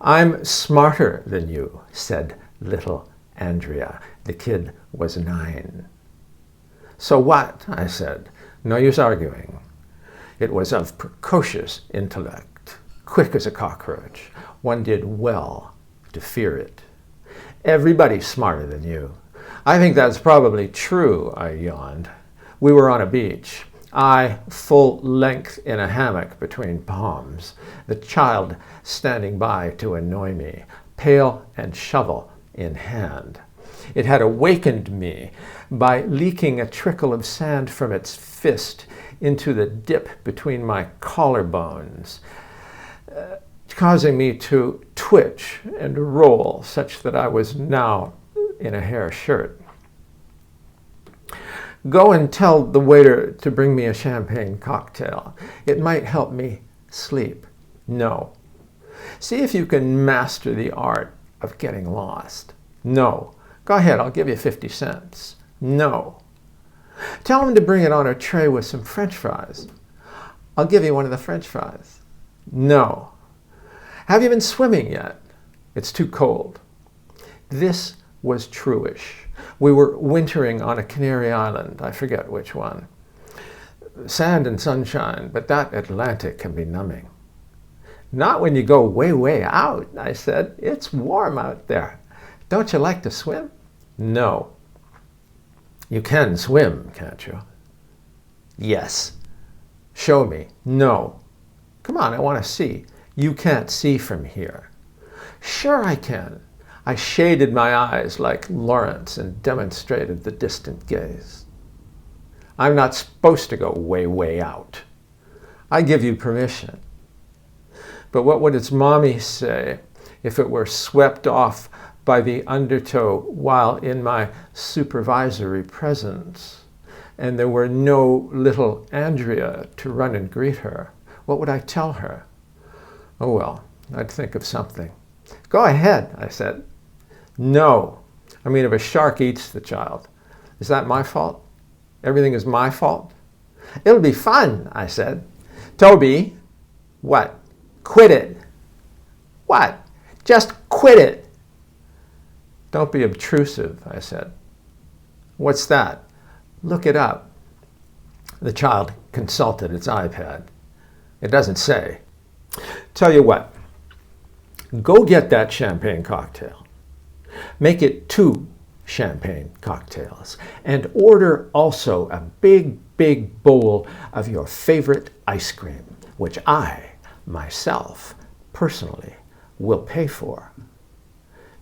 I'm smarter than you, said little Andrea. The kid was 9. So what? I said. No use arguing. It was of precocious intellect, quick as a cockroach. One did well to fear it. Everybody's smarter than you. I think that's probably true, I yawned. We were on a beach. I full length in a hammock between palms, the child standing by to annoy me, pail and shovel in hand. It had awakened me by leaking a trickle of sand from its fist into the dip between my collarbones, causing me to twitch and roll such that I was now in a hair shirt. Go and tell the waiter to bring me a champagne cocktail. It might help me sleep. No. See if you can master the art of getting lost. No. Go ahead, I'll give you 50 cents. No. Tell him to bring it on a tray with some French fries. I'll give you one of the French fries. No. Have you been swimming yet? It's too cold. This was truish. We were wintering on a Canary Island, I forget which one. Sand and sunshine, but that Atlantic can be numbing. Not when you go way, way out, I said. It's warm out there. Don't you like to swim? No. You can swim, can't you? Yes. Show me. No. Come on, I want to see. You can't see from here. Sure I can. I shaded my eyes like Lawrence and demonstrated the distant gaze. I'm not supposed to go way, way out. I give you permission. But what would its mommy say if it were swept off by the undertow while in my supervisory presence, and there were no little Andrea to run and greet her? What would I tell her? Oh well, I'd think of something. Go ahead, I said. No. I mean, if a shark eats the child, is that my fault? Everything is my fault? It'll be fun, I said. Toby. What? Quit it. What? Just quit it. Don't be obtrusive, I said. What's that? Look it up. The child consulted its iPad. It doesn't say. Tell you what. Go get that champagne cocktail. Make it 2 champagne cocktails. And order also a big, big bowl of your favorite ice cream, which I, myself, personally, will pay for.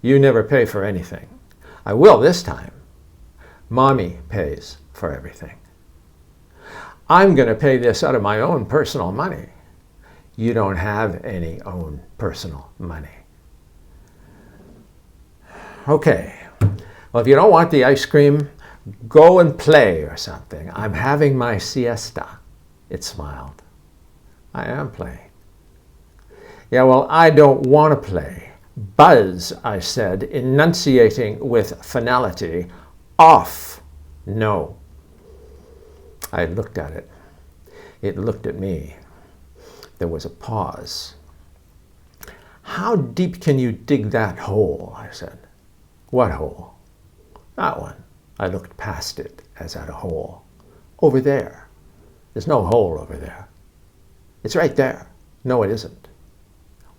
You never pay for anything. I will this time. Mommy pays for everything. I'm going to pay this out of my own personal money. You don't have any own personal money. Okay. Well, if you don't want the ice cream, go and play or something. I'm having my siesta. It smiled. I am playing. Yeah, well, I don't want to play. Buzz, I said, enunciating with finality. Off. No. I looked at it. It looked at me. There was a pause. How deep can you dig that hole? I said. What hole? That one. I looked past it as at a hole. Over there. There's no hole over there. It's right there. No, it isn't.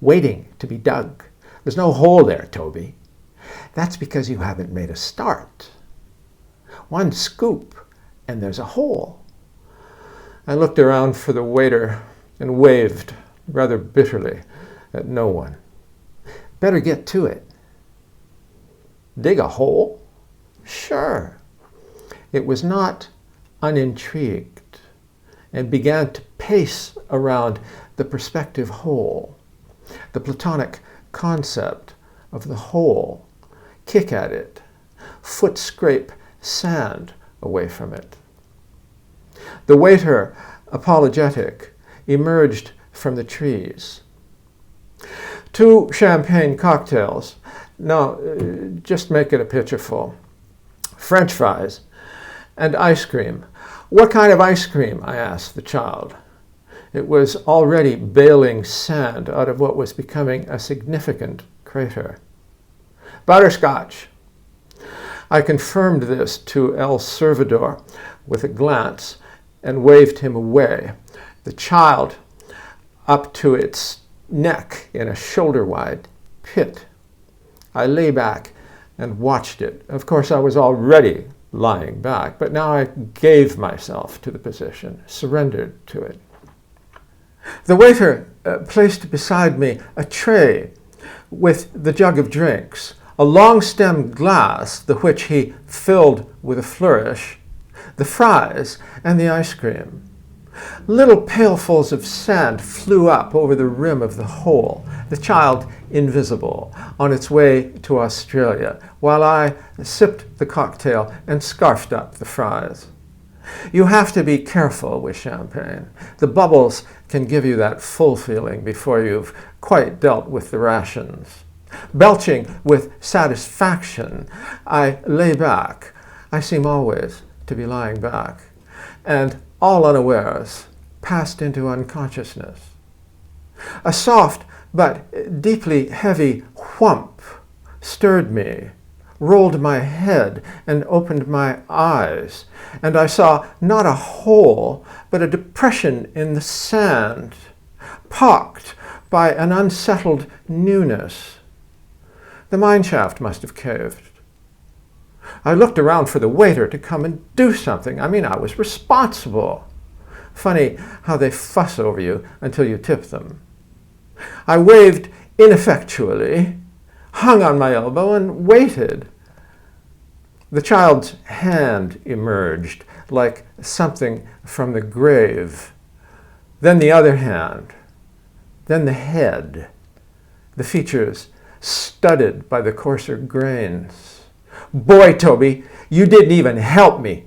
Waiting to be dug. There's no hole there, Toby. That's because you haven't made a start. One scoop, and there's a hole. I looked around for the waiter and waved rather bitterly at no one. Better get to it. Dig a hole? Sure. It was not unintrigued and began to pace around the prospective hole, the Platonic concept of the hole, kick at it, foot scrape sand away from it. The waiter, apologetic, emerged from the trees. 2 champagne cocktails. No, just make it a pitcher full. French fries and ice cream. What kind of ice cream? I asked the child. It was already bailing sand out of what was becoming a significant crater. Butterscotch. I confirmed this to El Servidor with a glance and waved him away. The child up to its neck in a shoulder-wide pit. I lay back and watched it. Of course, I was already lying back, but now I gave myself to the position, surrendered to it. The waiter placed beside me a tray with the jug of drinks, a long-stemmed glass, the which he filled with a flourish, the fries, and the ice cream. Little pailfuls of sand flew up over the rim of the hole, the child invisible, on its way to Australia, while I sipped the cocktail and scarfed up the fries. You have to be careful with champagne. The bubbles can give you that full feeling before you've quite dealt with the rations. Belching with satisfaction, I lay back. I seem always to be lying back, and all unawares passed into unconsciousness. A soft but deeply heavy whump stirred me, rolled my head, and opened my eyes, and I saw not a hole, but a depression in the sand, pocked by an unsettled newness. The mine shaft must have caved. I looked around for the waiter to come and do something. I mean, I was responsible. Funny how they fuss over you until you tip them. I waved ineffectually, hung on my elbow, and waited. The child's hand emerged like something from the grave. Then the other hand. Then the head. The features studded by the coarser grains. Boy, Toby, you didn't even help me.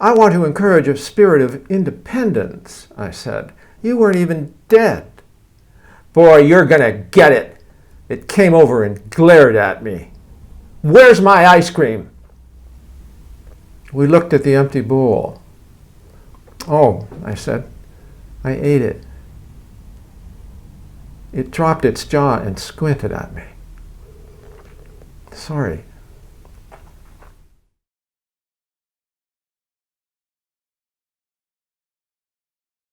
I want to encourage a spirit of independence, I said. You weren't even dead. Boy, you're gonna get it. It came over and glared at me. Where's my ice cream? We looked at the empty bowl. Oh, I said, I ate it. It dropped its jaw and squinted at me. Sorry.